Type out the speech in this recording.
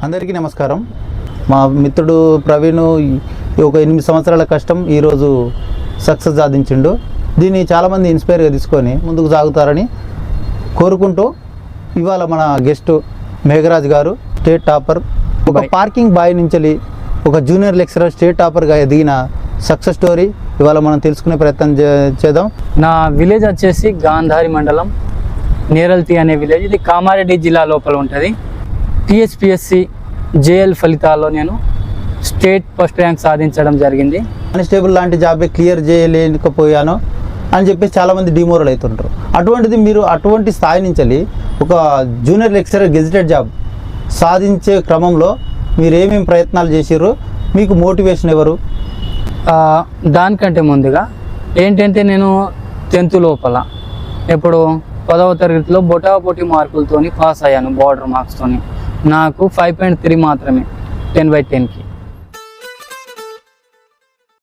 అందరికీ నమస్కారం. మా మిత్రుడు ప్రవీణ్ ఒక 8 సంవత్సరాల కష్టం ఈరోజు సక్సెస్ సాధించిండు. దీన్ని చాలామంది ఇన్స్పైర్గా తీసుకొని ముందుకు సాగుతారని కోరుకుంటూ ఇవాళ మన గెస్ట్ మేఘరాజ్ గారు స్టేట్ టాపర్, ఒక పార్కింగ్ బాయ్ నుంచి ఒక జూనియర్ లెక్చరర్ స్టేట్ టాపర్గా ఎదిగిన సక్సెస్ స్టోరీ ఇవాళ మనం తెలుసుకునే ప్రయత్నం చేద్దాం. నా విలేజ్ వచ్చేసి గాంధారి మండలం నేరల్తి అనే విలేజ్. ఇది కామారెడ్డి జిల్లా లోపల ఉంటుంది. టీఎస్పీఎస్సి జేఎల్ ఫలితాల్లో నేను స్టేట్ ఫస్ట్ ర్యాంక్ సాధించడం జరిగింది. కానిస్టేబుల్ లాంటి జాబే క్లియర్ చేయలేకపోయాను అని చెప్పేసి చాలామంది డిమోరల్ అవుతుంటారు. అటువంటిది మీరు అటువంటి స్థాయి నుంచి ఒక జూనియర్ లెక్చరర్ గెజిటెడ్ జాబ్ సాధించే క్రమంలో మీరు ఏమేమి ప్రయత్నాలు చేసారు, మీకు మోటివేషన్ ఎవరు? దానికంటే ముందుగా ఏంటంటే నేను 10th లోపల ఇప్పుడు 10వ తరగతిలో బొటాబొటి మార్కులతోని పాస్ అయ్యాను. బార్డర్ మార్క్స్తోని నాకు 5.3 మాత్రమే 10/10కి.